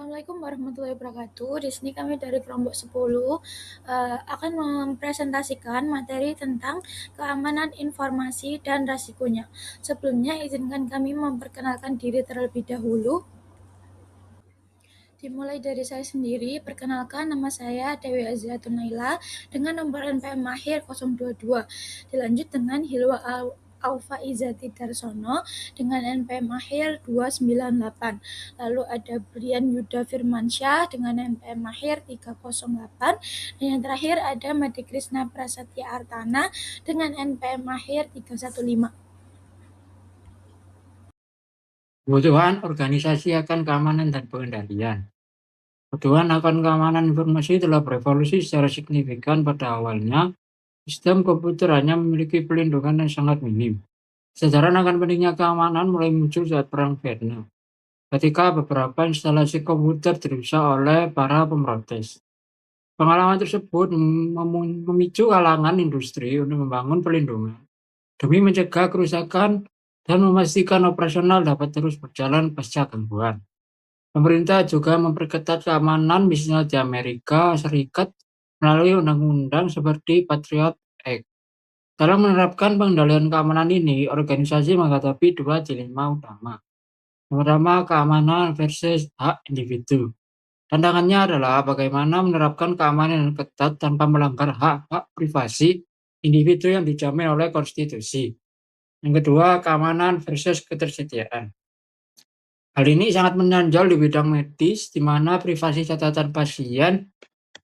Assalamualaikum warahmatullahi wabarakatuh. Di sini kami dari kelompok 10 akan mempresentasikan materi tentang keamanan informasi dan resikonya. Sebelumnya izinkan kami memperkenalkan diri terlebih dahulu. Dimulai dari saya sendiri, perkenalkan nama saya Dewi Aziatun Naila dengan nomor NPM akhir 022. Dilanjut dengan Hilwa Aufa Izati Darsono dengan NPM akhir 298. Lalu ada Brian Yuda Firmansyah dengan NPM akhir 308. Dan yang terakhir ada Madi Krishna Prasetya Artana dengan NPM akhir 315. Kebutuhan organisasi akan keamanan dan pengendalian. Kebutuhan akan keamanan informasi telah berevolusi secara signifikan. Pada awalnya, sistem komputer hanya memiliki pelindungan yang sangat minim. Kesadaran akan pentingnya keamanan mulai muncul saat Perang Vietnam, ketika beberapa instalasi komputer dirusak oleh para pemrotes. Pengalaman tersebut memicu kalangan industri untuk membangun pelindungan demi mencegah kerusakan dan memastikan operasional dapat terus berjalan pasca gangguan. Pemerintah juga memperketat keamanan misalnya di Amerika Serikat melalui undang-undang seperti Patriot Act. Dalam menerapkan pengendalian keamanan ini, organisasi menghadapi dua dilema utama. Yang pertama, keamanan versus hak individu. Tantangannya adalah bagaimana menerapkan keamanan yang ketat tanpa melanggar hak-hak privasi individu yang dijamin oleh konstitusi. Yang kedua, keamanan versus ketersediaan. Hal ini sangat menonjol di bidang medis, di mana privasi catatan pasien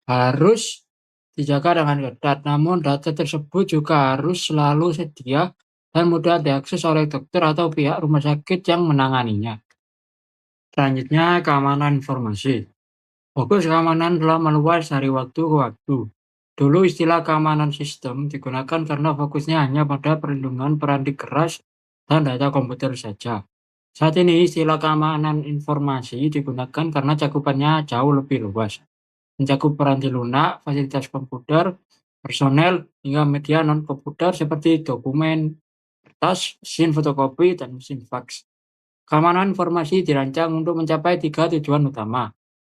harus dijaga dengan ketat. Namun, data tersebut juga harus selalu sedia dan mudah diakses oleh dokter atau pihak rumah sakit yang menanganinya. Selanjutnya, keamanan informasi. Fokus keamanan telah meluas dari waktu ke waktu. Dulu istilah keamanan sistem digunakan karena fokusnya hanya pada perlindungan peranti keras dan data komputer saja. Saat ini istilah keamanan informasi digunakan karena cakupannya jauh lebih luas, mencakup peranti lunak, fasilitas komputer, personel, hingga media non-komputer seperti dokumen, kertas, mesin fotokopi, dan mesin fax. Keamanan informasi dirancang untuk mencapai 3 tujuan utama.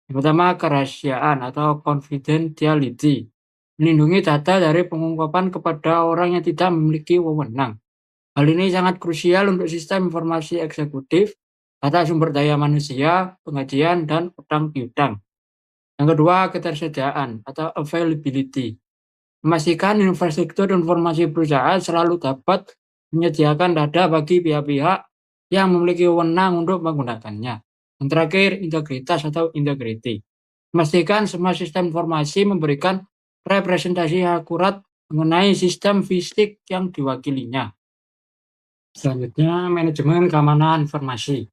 Yang pertama, kerahasiaan atau confidentiality, melindungi data dari pengungkapan kepada orang yang tidak memiliki wewenang. Hal ini sangat krusial untuk sistem informasi eksekutif, data sumber daya manusia, pengajian, dan utang piutang. Yang kedua, ketersediaan atau availability. Memastikan infrastruktur informasi perusahaan selalu dapat menyediakan data bagi pihak-pihak yang memiliki wewenang untuk menggunakannya. Yang terakhir, integritas atau integrity. Memastikan semua sistem informasi memberikan representasi yang akurat mengenai sistem fisik yang diwakilinya. Selanjutnya, manajemen keamanan informasi.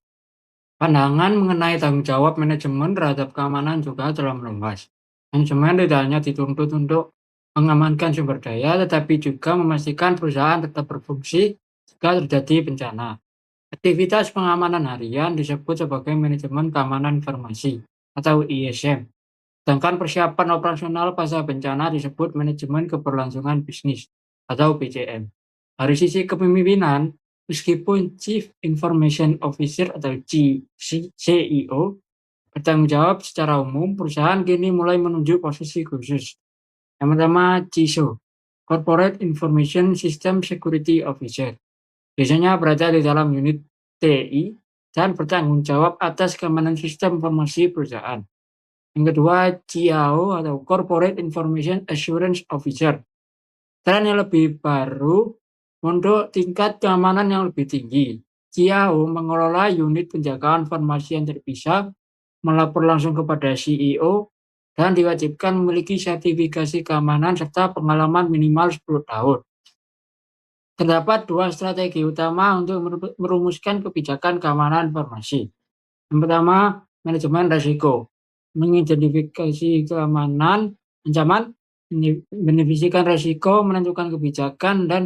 Pandangan mengenai tanggung jawab manajemen terhadap keamanan juga telah meluas. Manajemen tidak hanya dituntut untuk mengamankan sumber daya, tetapi juga memastikan perusahaan tetap berfungsi jika terjadi bencana. Aktivitas pengamanan harian disebut sebagai manajemen keamanan informasi atau ISM. Sedangkan persiapan operasional pasca bencana disebut manajemen keberlangsungan bisnis atau PCM. Dari sisi kepemimpinan, meskipun Chief Information Officer atau CEO bertanggung jawab secara umum, perusahaan kini mulai menunjuk posisi khusus. Yang pertama, CISO, Corporate Information System Security Officer. Biasanya berada di dalam unit TI dan bertanggung jawab atas keamanan sistem informasi perusahaan. Yang kedua, CIAO atau Corporate Information Assurance Officer. Tren yang lebih baru untuk tingkat keamanan yang lebih tinggi. CIAO mengelola unit penjagaan informasi yang terpisah, melapor langsung kepada CEO, dan diwajibkan memiliki sertifikasi keamanan serta pengalaman minimal 10 tahun. Terdapat dua strategi utama untuk merumuskan kebijakan keamanan informasi. Yang pertama, manajemen risiko. Mengidentifikasi keamanan, ancaman, mendefinisikan risiko, menentukan kebijakan, dan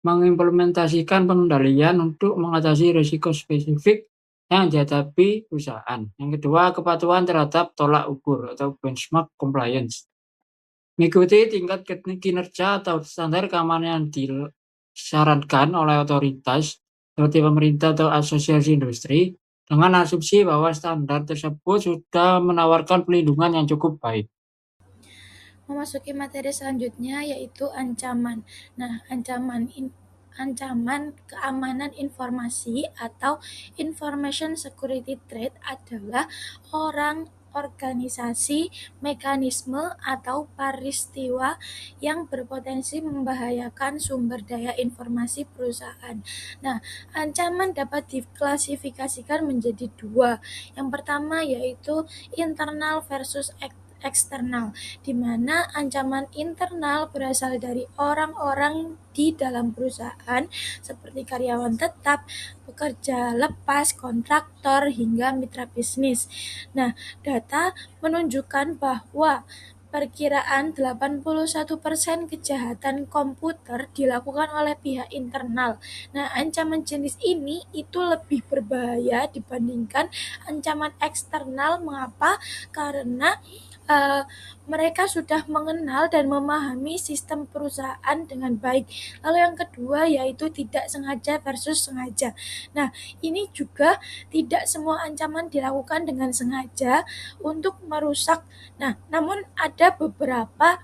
mengimplementasikan pengendalian untuk mengatasi risiko spesifik yang dihadapi perusahaan. Yang kedua, kepatuhan terhadap tolak ukur atau benchmark compliance. Mengikuti tingkat kinerja atau standar keamanan yang disarankan oleh otoritas seperti pemerintah atau asosiasi industri, dengan asumsi bahwa standar tersebut sudah menawarkan pelindungan yang cukup baik. Memasuki materi selanjutnya yaitu ancaman. Nah, ancaman keamanan informasi atau information security threat adalah orang, organisasi, mekanisme, atau peristiwa yang berpotensi membahayakan sumber daya informasi perusahaan. Nah, ancaman dapat diklasifikasikan menjadi dua. Yang pertama yaitu internal versus eksternal, di mana ancaman internal berasal dari orang-orang di dalam perusahaan seperti karyawan tetap, pekerja lepas, kontraktor, hingga mitra bisnis. Nah, data menunjukkan bahwa perkiraan 81% kejahatan komputer dilakukan oleh pihak internal. Nah, ancaman jenis ini itu lebih berbahaya dibandingkan ancaman eksternal. Mengapa? Karena uh, mereka sudah mengenal dan memahami sistem perusahaan dengan baik. Lalu yang kedua yaitu tidak sengaja versus sengaja. Nah, ini juga tidak semua ancaman dilakukan dengan sengaja untuk merusak. Nah, namun ada beberapa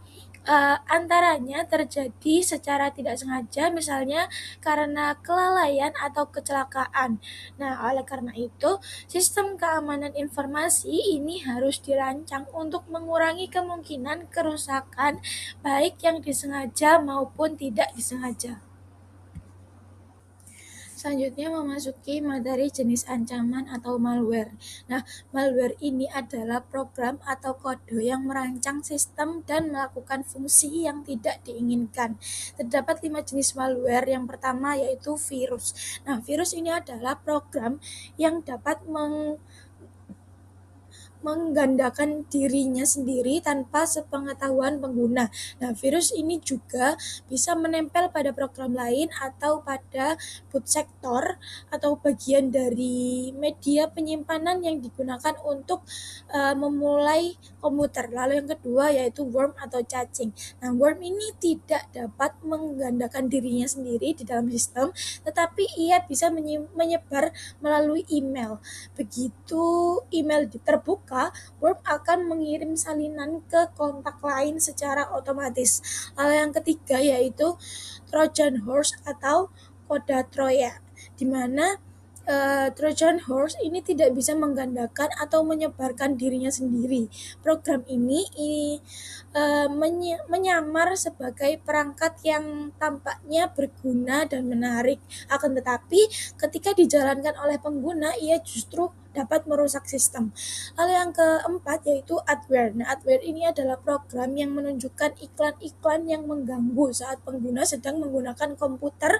antaranya terjadi secara tidak sengaja, misalnya karena kelalaian atau kecelakaan. Nah, oleh karena itu, sistem keamanan informasi ini harus dirancang untuk mengurangi kemungkinan kerusakan, baik yang disengaja maupun tidak disengaja. Selanjutnya memasuki materi jenis ancaman atau malware. Nah, malware ini adalah program atau kode yang merancang sistem dan melakukan fungsi yang tidak diinginkan. Terdapat 5 jenis malware. Yang pertama yaitu virus. Nah, virus ini adalah program yang dapat menggandakan dirinya sendiri tanpa sepengetahuan pengguna. Nah, virus ini juga bisa menempel pada program lain atau pada boot sektor atau bagian dari media penyimpanan yang digunakan untuk memulai komputer. Lalu yang kedua yaitu worm atau cacing. Nah, worm ini tidak dapat menggandakan dirinya sendiri di dalam sistem, tetapi ia bisa menyebar melalui email. Begitu email terbuka, Word akan mengirim salinan ke kontak lain secara otomatis. Lalu yang ketiga yaitu Trojan Horse atau koda Troya, di mana Trojan Horse ini tidak bisa menggandakan atau menyebarkan dirinya sendiri. Program ini menyamar sebagai perangkat yang tampaknya berguna dan menarik. Akan tetapi ketika dijalankan oleh pengguna, ia justru dapat merusak sistem. Lalu yang keempat yaitu adware. Nah, adware ini adalah program yang menunjukkan iklan-iklan yang mengganggu saat pengguna sedang menggunakan komputer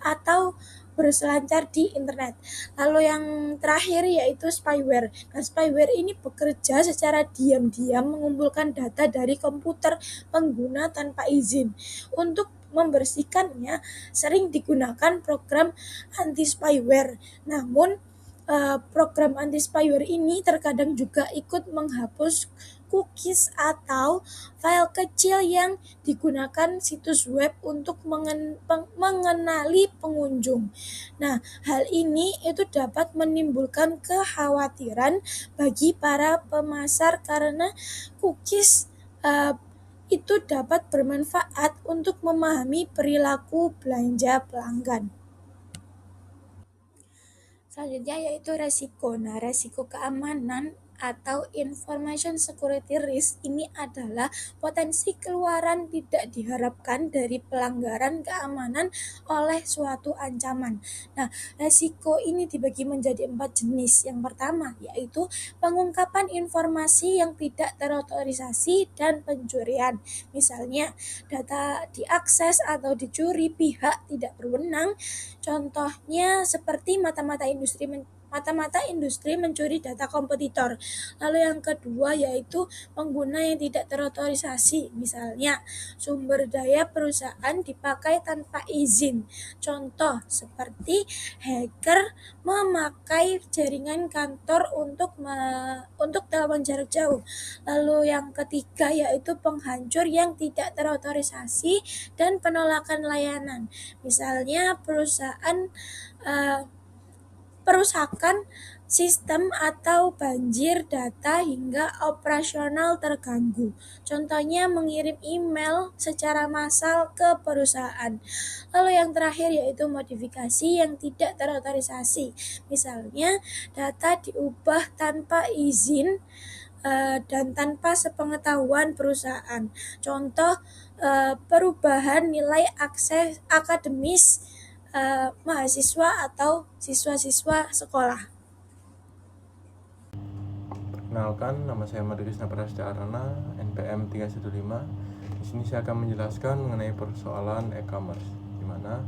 atau berselancar di internet. Lalu yang terakhir yaitu spyware. Nah, spyware ini bekerja secara diam-diam mengumpulkan data dari komputer pengguna tanpa izin. Untuk membersihkannya sering digunakan program anti-spyware. Namun program anti-spyware ini terkadang juga ikut menghapus cookies atau file kecil yang digunakan situs web untuk mengenali pengunjung. Nah, hal ini itu dapat menimbulkan kekhawatiran bagi para pemasar karena cookies itu dapat bermanfaat untuk memahami perilaku belanja pelanggan. Selanjutnya yaitu resiko. Nah, resiko keamanan atau information security risk ini adalah potensi keluaran tidak diharapkan dari pelanggaran keamanan oleh suatu ancaman. Nah, resiko ini dibagi menjadi 4 jenis. Yang pertama yaitu pengungkapan informasi yang tidak terotorisasi dan pencurian. Misalnya, data diakses atau dicuri pihak tidak berwenang. Contohnya seperti mata-mata industri mencuri data kompetitor. Lalu yang kedua yaitu pengguna yang tidak terotorisasi. Misalnya, sumber daya perusahaan dipakai tanpa izin. Contoh seperti hacker memakai jaringan kantor untuk telepon jarak jauh. Lalu yang ketiga yaitu penghancur yang tidak terotorisasi dan penolakan layanan. Misalnya perusahaan perusakan sistem atau banjir data hingga operasional terganggu. Contohnya mengirim email secara massal ke perusahaan. Lalu yang terakhir yaitu modifikasi yang tidak terotorisasi. Misalnya data diubah tanpa izin dan tanpa sepengetahuan perusahaan. Contoh perubahan nilai akses akademis mahasiswa atau siswa-siswa sekolah. Perkenalkan, nama saya Made Krisna Prastya Arana, NPM 315. Di sini saya akan menjelaskan mengenai persoalan e-commerce, di mana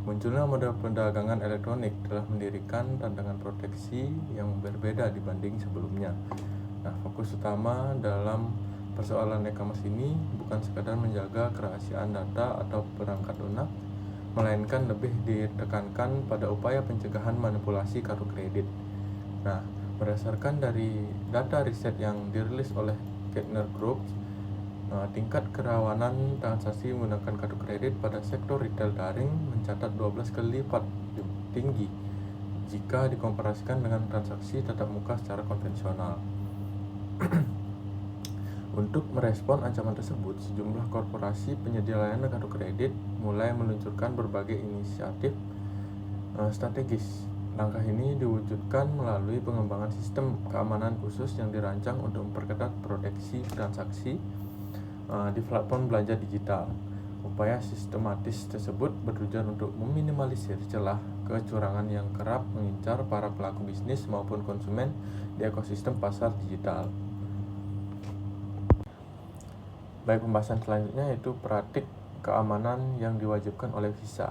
munculnya model perdagangan elektronik telah mendirikan tantangan proteksi yang berbeda dibanding sebelumnya. Nah, fokus utama dalam persoalan e-commerce ini bukan sekadar menjaga kerahasiaan data atau perangkat lunak, melainkan lebih ditekankan pada upaya pencegahan manipulasi kartu kredit. Nah, berdasarkan dari data riset yang dirilis oleh Gartner Group, tingkat kerawanan transaksi menggunakan kartu kredit pada sektor retail daring mencatat 12 kali lipat tinggi jika dikomparasikan dengan transaksi tatap muka secara konvensional. Untuk merespon ancaman tersebut, sejumlah korporasi penyedia layanan kartu kredit mulai meluncurkan berbagai inisiatif strategis. Langkah ini diwujudkan melalui pengembangan sistem keamanan khusus yang dirancang untuk memperketat proteksi transaksi di platform belanja digital. Upaya sistematis tersebut bertujuan untuk meminimalisir celah kecurangan yang kerap mengincar para pelaku bisnis maupun konsumen di ekosistem pasar digital. Baik, pembahasan selanjutnya yaitu praktik keamanan yang diwajibkan oleh Visa.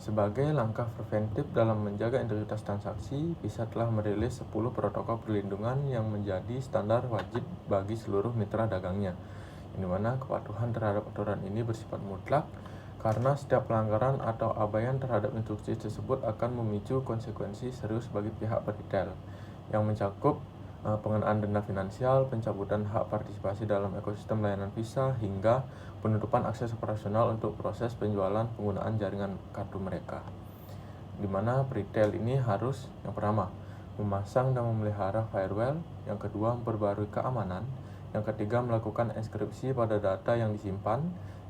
Sebagai langkah preventif dalam menjaga integritas transaksi, Visa telah merilis 10 protokol perlindungan yang menjadi standar wajib bagi seluruh mitra dagangnya, di mana kepatuhan terhadap aturan ini bersifat mutlak karena setiap pelanggaran atau abaian terhadap instruksi tersebut akan memicu konsekuensi serius bagi pihak retail, yang mencakup pengenaan denda finansial, pencabutan hak partisipasi dalam ekosistem layanan Visa, hingga penutupan akses operasional untuk proses penjualan penggunaan jaringan kartu mereka. Di mana retail ini harus, yang pertama, memasang dan memelihara firewall, yang kedua, memperbarui keamanan, yang ketiga, melakukan enskripsi pada data yang disimpan,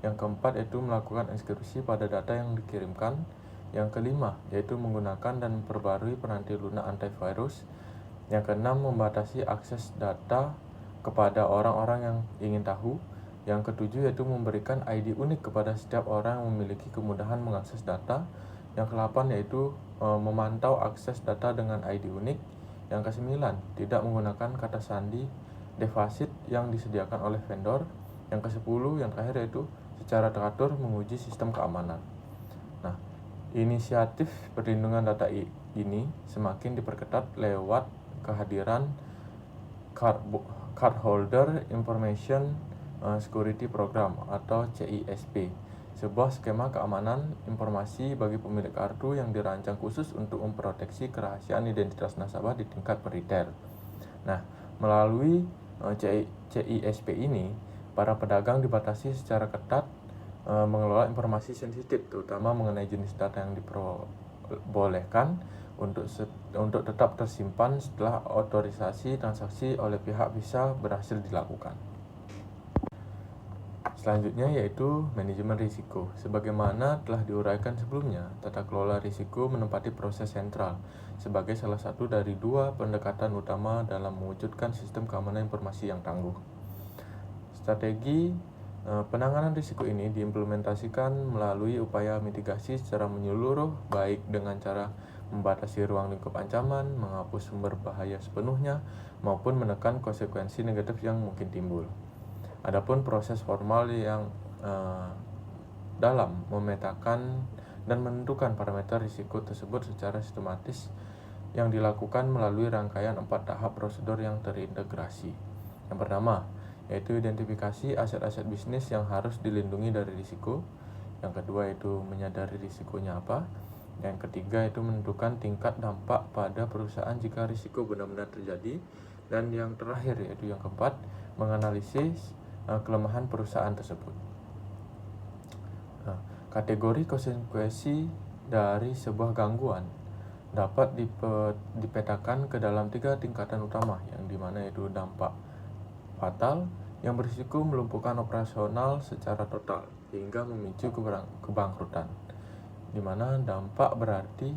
yang keempat yaitu melakukan enskripsi pada data yang dikirimkan, yang kelima yaitu menggunakan dan memperbarui penanti lunak antivirus, yang keenam, membatasi akses data kepada orang-orang yang ingin tahu. Yang ketujuh yaitu memberikan ID unik kepada setiap orang yang memiliki kemudahan mengakses data. Yang kedelapan yaitu memantau akses data dengan ID unik. Yang kesembilan, tidak menggunakan kata sandi defasit yang disediakan oleh vendor. Yang kesepuluh, yang terakhir yaitu secara teratur menguji sistem keamanan. Nah, inisiatif perlindungan data ini semakin diperketat lewat kehadiran Cardholder Information Security Program atau CISP, sebuah skema keamanan informasi bagi pemilik kartu yang dirancang khusus untuk memproteksi kerahasiaan identitas nasabah di tingkat retail. Nah, melalui CISP ini, para pedagang dibatasi secara ketat mengelola informasi sensitif, terutama mengenai jenis data yang diperbolehkan untuk tetap tersimpan setelah otorisasi transaksi oleh pihak Visa berhasil dilakukan. Selanjutnya yaitu manajemen risiko. Sebagaimana telah diuraikan sebelumnya, tata kelola risiko menempati proses sentral sebagai salah satu dari dua pendekatan utama dalam mewujudkan sistem keamanan informasi yang tangguh. Strategi penanganan risiko ini diimplementasikan melalui upaya mitigasi secara menyeluruh, baik dengan cara membatasi ruang lingkup ancaman, menghapus sumber bahaya sepenuhnya, maupun menekan konsekuensi negatif yang mungkin timbul. Adapun proses formal yang dalam memetakan dan menentukan parameter risiko tersebut secara sistematis yang dilakukan melalui rangkaian 4 tahap prosedur yang terintegrasi. Yang pertama, yaitu identifikasi aset-aset bisnis yang harus dilindungi dari risiko. Yang kedua yaitu menyadari risikonya apa. Yang ketiga itu menentukan tingkat dampak pada perusahaan jika risiko benar-benar terjadi. Dan yang terakhir yaitu yang keempat, menganalisis kelemahan perusahaan tersebut. Kategori konsekuensi dari sebuah gangguan dapat dipetakan ke dalam 3 tingkatan utama, yang dimana itu dampak fatal yang berisiko melumpuhkan operasional secara total hingga memicu kebangkrutan, dimana dampak berarti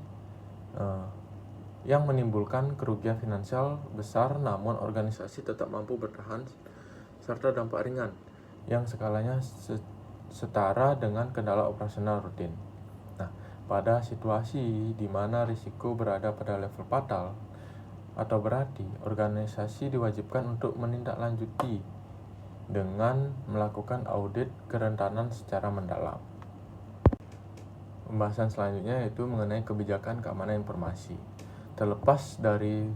yang menimbulkan kerugian finansial besar namun organisasi tetap mampu bertahan, serta dampak ringan yang skalanya setara dengan kendala operasional rutin. Nah, pada situasi di mana risiko berada pada level fatal atau berarti, organisasi diwajibkan untuk menindaklanjuti dengan melakukan audit kerentanan secara mendalam. Pembahasan selanjutnya yaitu mengenai kebijakan keamanan informasi. Terlepas dari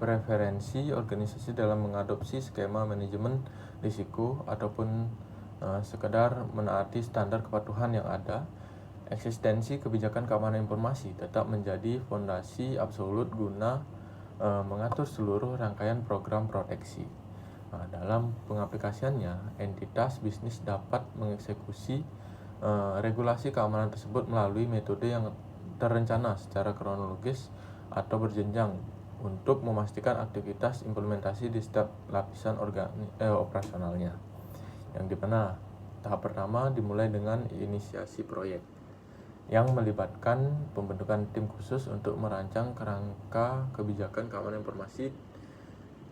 preferensi organisasi dalam mengadopsi skema manajemen risiko ataupun sekedar menaati standar kepatuhan yang ada, eksistensi kebijakan keamanan informasi tetap menjadi fondasi absolut guna mengatur seluruh rangkaian program proteksi. Dalam pengaplikasiannya, entitas bisnis dapat mengeksekusi regulasi keamanan tersebut melalui metode yang terencana secara kronologis atau berjenjang untuk memastikan aktivitas implementasi di setiap lapisan operasionalnya. Yang dimana tahap pertama dimulai dengan inisiasi proyek yang melibatkan pembentukan tim khusus untuk merancang kerangka kebijakan keamanan informasi,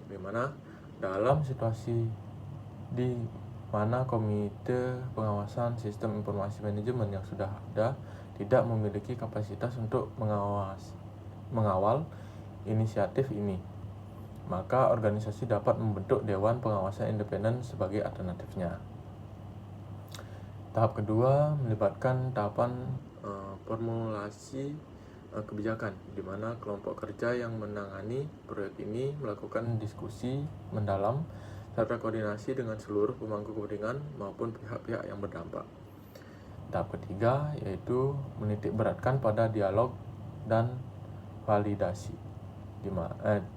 di mana dalam situasi di mana komite pengawasan sistem informasi manajemen yang sudah ada tidak memiliki kapasitas untuk mengawal inisiatif ini, maka organisasi dapat membentuk dewan pengawasan independen sebagai alternatifnya. Tahap kedua melibatkan tahapan formulasi kebijakan, di mana kelompok kerja yang menangani proyek ini melakukan diskusi mendalam serta koordinasi dengan seluruh pemangku kepentingan maupun pihak-pihak yang berdampak. Tahap ketiga yaitu menitik beratkan pada dialog dan validasi.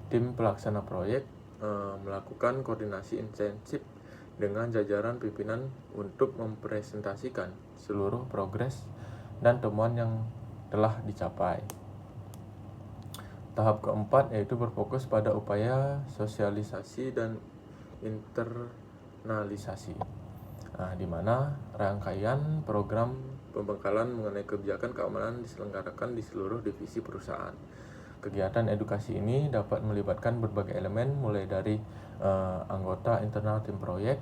Tim pelaksana proyek melakukan koordinasi intensif dengan jajaran pimpinan untuk mempresentasikan seluruh progres dan temuan yang telah dicapai. Tahap keempat yaitu berfokus pada upaya sosialisasi dan internalisasi, di mana rangkaian program pembekalan mengenai kebijakan keamanan diselenggarakan di seluruh divisi perusahaan. Kegiatan edukasi ini dapat melibatkan berbagai elemen, mulai dari anggota internal tim proyek,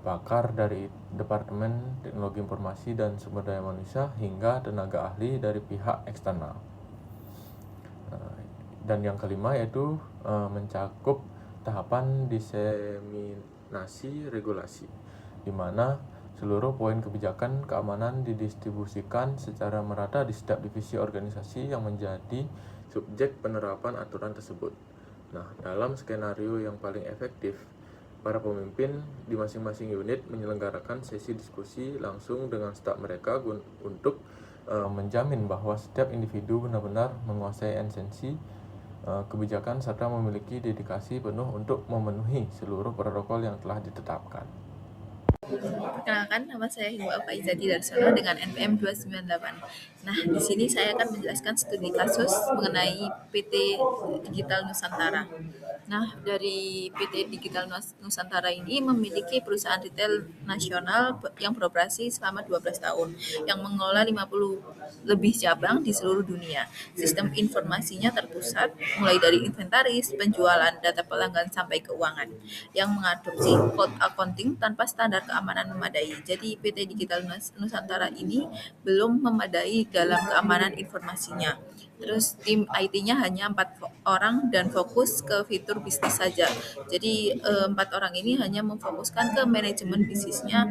pakar dari Departemen Teknologi Informasi dan Sumber Daya Manusia, hingga tenaga ahli dari pihak eksternal. Dan yang kelima yaitu mencakup tahapan diseminasi regulasi, di mana seluruh poin kebijakan keamanan didistribusikan secara merata di setiap divisi organisasi yang menjadi subjek penerapan aturan tersebut. Dalam skenario yang paling efektif, para pemimpin di masing-masing unit menyelenggarakan sesi diskusi langsung dengan staf mereka untuk menjamin bahwa setiap individu benar-benar menguasai esensi kebijakan serta memiliki dedikasi penuh untuk memenuhi seluruh protokol yang telah ditetapkan. Perkenalkan, nama saya Hilwa Alfa Izati Darsono dengan NPM 298. Nah, di sini saya akan menjelaskan studi kasus mengenai PT Digital Nusantara. Nah, dari PT Digital Nusantara ini memiliki perusahaan retail nasional yang beroperasi selama 12 tahun, yang mengelola 50 lebih cabang di seluruh dunia. Sistem informasinya terpusat, mulai dari inventaris, penjualan, data pelanggan, sampai keuangan, yang mengadopsi code accounting tanpa standar keamanan memadai. Jadi PT Digital Nusantara ini belum memadai dalam keamanan informasinya. Terus tim IT-nya hanya 4 orang dan fokus ke fitur bisnis saja. Jadi 4 orang ini hanya memfokuskan ke manajemen bisnisnya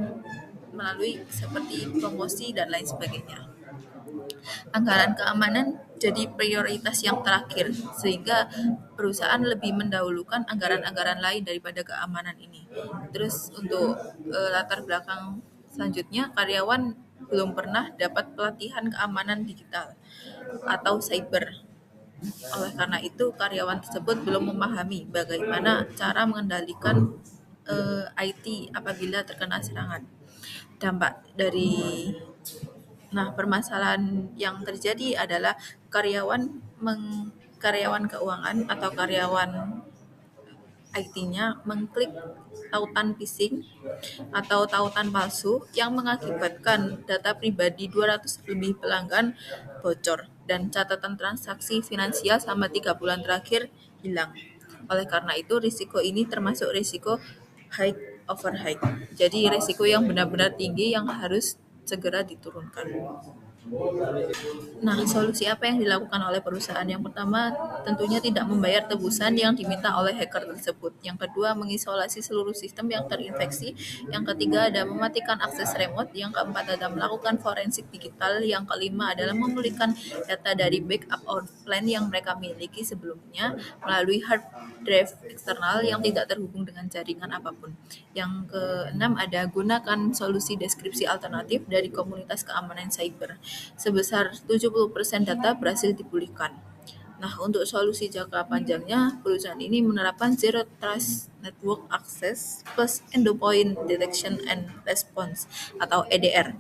melalui seperti promosi dan lain sebagainya. Anggaran keamanan jadi prioritas yang terakhir, sehingga perusahaan lebih mendahulukan anggaran-anggaran lain daripada keamanan ini. Terus untuk latar belakang selanjutnya, karyawan belum pernah dapat pelatihan keamanan digital atau cyber. Oleh karena itu, karyawan tersebut belum memahami bagaimana cara mengendalikan IT apabila terkena serangan. Dampak dari permasalahan yang terjadi adalah karyawan keuangan atau karyawan IT-nya mengklik tautan phishing atau tautan palsu yang mengakibatkan data pribadi 200 lebih pelanggan bocor dan catatan transaksi finansial selama 3 bulan terakhir hilang. Oleh karena itu, risiko ini termasuk risiko high over high. Jadi risiko yang benar-benar tinggi yang harus segera diturunkan. Nah, solusi apa yang dilakukan oleh perusahaan? Yang pertama, tentunya tidak membayar tebusan yang diminta oleh hacker tersebut. Yang kedua, mengisolasi seluruh sistem yang terinfeksi. Yang ketiga, ada mematikan akses remote. Yang keempat, ada melakukan forensik digital. Yang kelima, adalah memulihkan data dari backup offline yang mereka miliki sebelumnya melalui hard drive eksternal yang tidak terhubung dengan jaringan apapun. Yang keenam, ada gunakan solusi deskripsi alternatif dari komunitas keamanan cyber. Sebesar 70% data berhasil dipulihkan. Nah, untuk solusi jangka panjangnya, perusahaan ini menerapkan Zero Trust Network Access plus Endpoint Detection and Response atau EDR.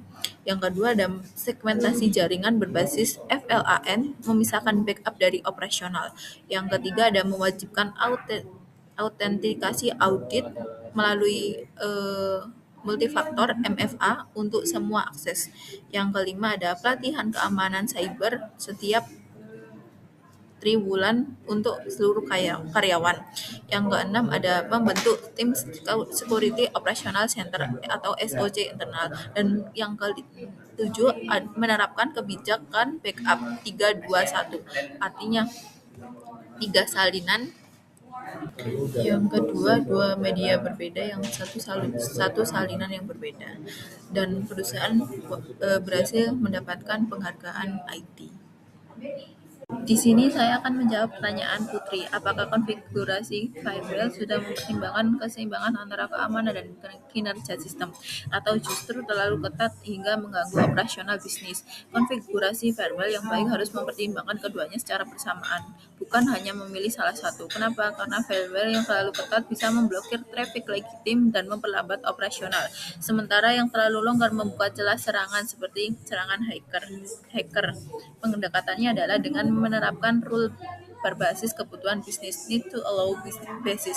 Yang kedua, ada segmentasi jaringan berbasis FLAN, memisahkan backup dari operasional. Yang ketiga, ada mewajibkan autentikasi audit melalui multifaktor MFA untuk semua akses. Yang kelima, ada pelatihan keamanan cyber setiap triwulan untuk seluruh karyawan. Yang keenam, ada membentuk tim security operational center atau SOC internal. Dan yang ketujuh, menerapkan kebijakan backup 321. Artinya 3 salinan. Yang kedua, 2 media berbeda, yang satu salinan yang berbeda. Dan perusahaan berhasil mendapatkan penghargaan IT. Di sini saya akan menjawab pertanyaan Putri. Apakah konfigurasi firewall sudah mempertimbangkan keseimbangan antara keamanan dan kinerja sistem, atau justru terlalu ketat hingga mengganggu operasional bisnis? Konfigurasi firewall yang baik harus mempertimbangkan keduanya secara bersamaan, bukan hanya memilih salah satu. Kenapa? Karena firewall yang terlalu ketat bisa memblokir traffic legitim dan memperlambat operasional, sementara yang terlalu longgar membuka celah serangan seperti serangan hacker. Pendekatannya adalah dengan menerapkan rule berbasis kebutuhan bisnis, need to allow basis,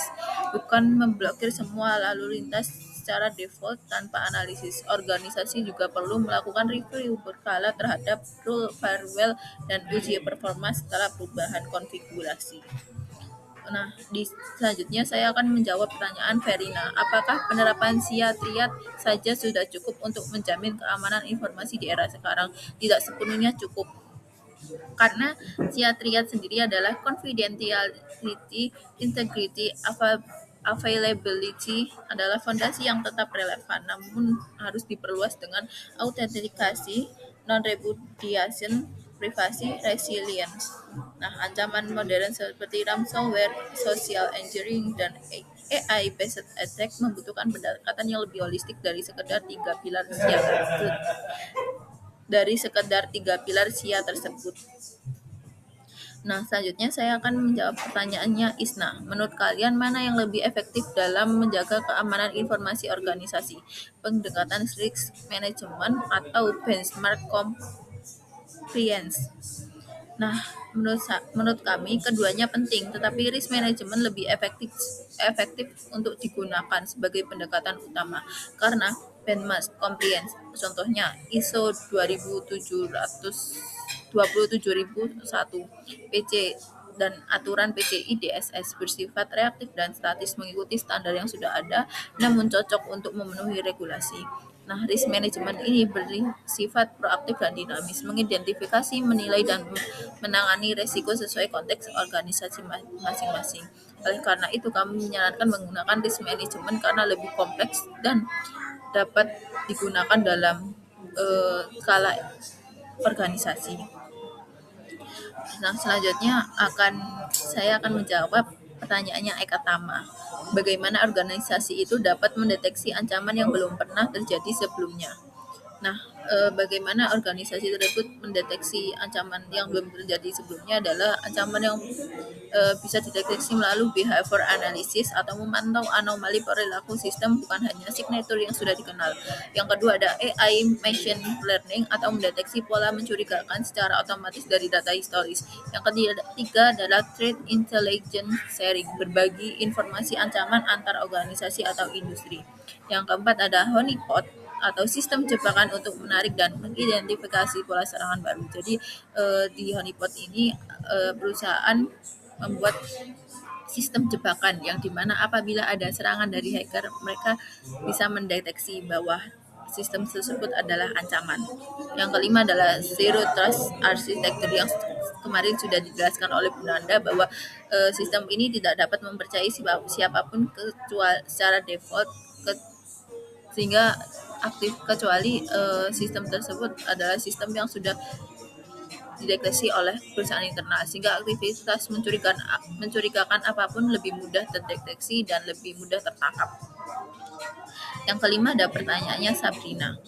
bukan memblokir semua lalu lintas secara default tanpa analisis. Organisasi juga perlu melakukan review berkala terhadap rule firewall dan uji performa setelah perubahan konfigurasi. Nah, selanjutnya saya akan menjawab pertanyaan Verina. Apakah penerapan SIA Triad saja sudah cukup untuk menjamin keamanan informasi di era sekarang? Tidak sepenuhnya cukup. Karena SIA Triad sendiri adalah confidentiality, integrity, availability adalah fondasi yang tetap relevan, namun harus diperluas dengan autentikasi, non-repudiation, privasi, resilience. Nah, ancaman modern seperti ransomware, social engineering, dan AI-based attack membutuhkan pendekatan yang lebih holistik dari sekedar tiga pilar SIA tersebut. Nah, selanjutnya saya akan menjawab pertanyaannya Isna. Menurut kalian, mana yang lebih efektif dalam menjaga keamanan informasi organisasi? Pendekatan risk management atau benchmark compliance? Nah, menurut kami keduanya penting, tetapi risk management lebih efektif untuk digunakan sebagai pendekatan utama karena benchmark compliance, contohnya ISO 27001 PC dan aturan PCI DSS bersifat reaktif dan statis, mengikuti standar yang sudah ada namun cocok untuk memenuhi regulasi. Nah, risk management ini bersifat proaktif dan dinamis, mengidentifikasi, menilai, dan menangani risiko sesuai konteks organisasi masing-masing. Oleh karena itu, kami menyarankan menggunakan risk management karena lebih kompleks dan dapat digunakan dalam skala organisasi. Nah, selanjutnya saya akan menjawab pertanyaannya Eka Tama. Bagaimana organisasi itu dapat mendeteksi ancaman yang belum pernah terjadi sebelumnya? Nah, bagaimana organisasi tersebut mendeteksi ancaman yang belum terjadi sebelumnya adalah ancaman yang bisa dideteksi melalui behavior analysis atau memantau anomali perilaku sistem, bukan hanya signature yang sudah dikenal. Yang kedua ada AI machine learning atau mendeteksi pola mencurigakan secara otomatis dari data historis. Yang ketiga adalah threat intelligence sharing, berbagi informasi ancaman antar organisasi atau industri. Yang keempat ada honeypot atau sistem jebakan untuk menarik dan mengidentifikasi pola serangan baru. Jadi di honeypot ini perusahaan membuat sistem jebakan yang dimana apabila ada serangan dari hacker, mereka bisa mendeteksi bahwa sistem tersebut adalah ancaman. Yang kelima adalah zero trust architecture yang kemarin sudah dijelaskan oleh Bu Nanda bahwa sistem ini tidak dapat mempercayai siapapun kecuali secara default sehingga aktif kecuali sistem tersebut adalah sistem yang sudah dideteksi oleh perusahaan internal sehingga aktivitas mencurigakan apapun lebih mudah terdeteksi dan lebih mudah tertangkap. Yang kelima ada pertanyaannya Sabrina.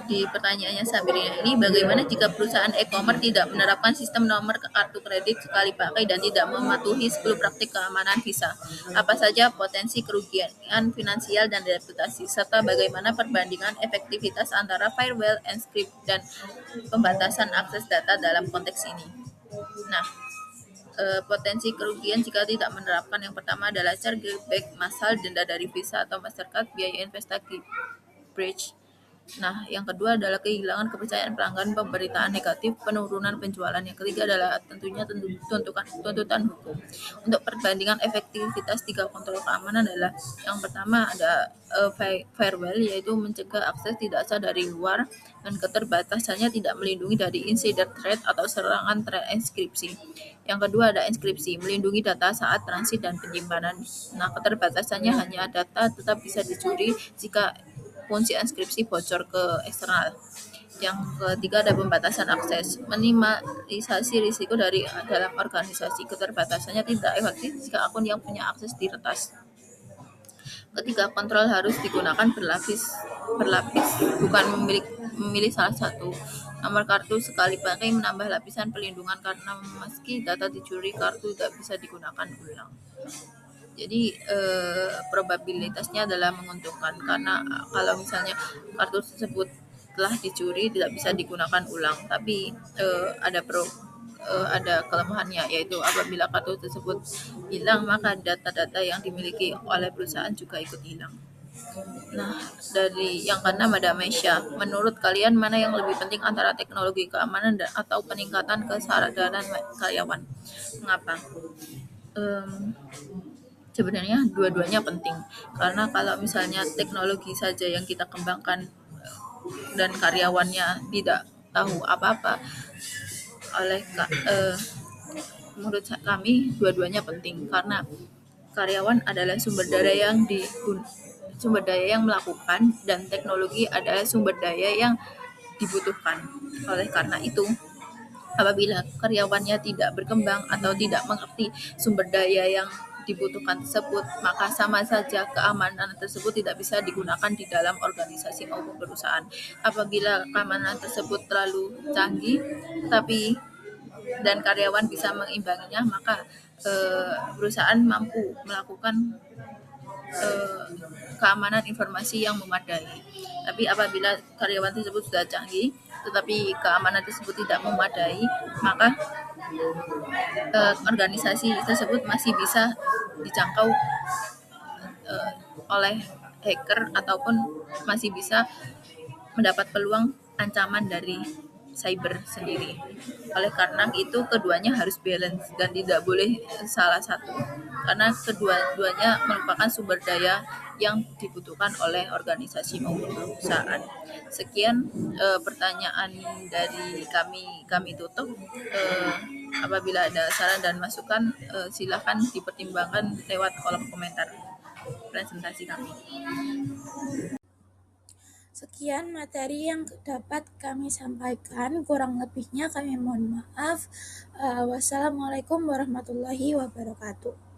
Di pertanyaannya Sabrina ini, bagaimana jika perusahaan e-commerce tidak menerapkan sistem nomor kartu kredit sekali pakai dan tidak mematuhi 10 praktik keamanan Visa? Apa saja potensi kerugian finansial dan reputasi, serta bagaimana perbandingan efektivitas antara firewall, encrypt, dan pembatasan akses data dalam konteks ini? Nah, potensi kerugian jika tidak menerapkan, yang pertama adalah chargeback massal, denda dari Visa atau Mastercard, biaya investasi breach. Nah, yang kedua adalah kehilangan kepercayaan pelanggan, pemberitaan negatif, penurunan penjualan. Yang ketiga adalah tentunya tuntutan hukum. Untuk perbandingan efektivitas 3 kontrol keamanan adalah yang pertama ada firewall, yaitu mencegah akses tidak sah dari luar dan keterbatasannya tidak melindungi dari insider threat atau serangan terenkripsi. Yang kedua ada inskripsi, melindungi data saat transit dan penyimpanan. Nah, keterbatasannya hanya data tetap bisa dicuri jika kunci inskripsi bocor ke eksternal. Yang ketiga ada pembatasan akses, minimalisasi risiko dari dalam organisasi. Keterbatasannya tidak efektif jika akun yang punya akses diretas. Ketiga, kontrol harus digunakan berlapis, bukan memilih salah satu. Nomor kartu sekali pakai menambah lapisan pelindungan karena meski data dicuri, kartu tidak bisa digunakan ulang. Jadi probabilitasnya adalah menguntungkan karena kalau misalnya kartu tersebut telah dicuri tidak bisa digunakan ulang, tapi ada kelemahannya, yaitu apabila kartu tersebut hilang maka data-data yang dimiliki oleh perusahaan juga ikut hilang. Nah, dari yang keenam ada Mesya. Menurut kalian mana yang lebih penting antara teknologi keamanan atau peningkatan kesadaran karyawan? Mengapa? Sebenarnya dua-duanya penting, karena kalau misalnya teknologi saja yang kita kembangkan dan karyawannya tidak tahu apa-apa, menurut kami dua-duanya penting, karena karyawan adalah sumber daya yang melakukan dan teknologi adalah sumber daya yang dibutuhkan. Oleh karena itu, apabila karyawannya tidak berkembang atau tidak mengerti sumber daya yang dibutuhkan tersebut, maka sama saja keamanan tersebut tidak bisa digunakan di dalam organisasi maupun perusahaan. Apabila keamanan tersebut terlalu canggih dan karyawan bisa mengimbanginya, maka perusahaan mampu melakukan keamanan informasi yang memadai. Tapi apabila karyawan tersebut sudah canggih tetapi keamanan tersebut tidak memadai, maka organisasi tersebut masih bisa dijangkau oleh hacker ataupun masih bisa mendapat peluang ancaman dari cyber sendiri. Oleh karena itu keduanya harus balance dan tidak boleh salah satu, karena kedua-duanya merupakan sumber daya yang dibutuhkan oleh organisasi maupun perusahaan. Sekian pertanyaan dari kami tutup. Apabila ada saran dan masukan, silakan dipertimbangkan lewat kolom komentar presentasi kami. Sekian materi yang dapat kami sampaikan, kurang lebihnya kami mohon maaf. Wassalamualaikum warahmatullahi wabarakatuh.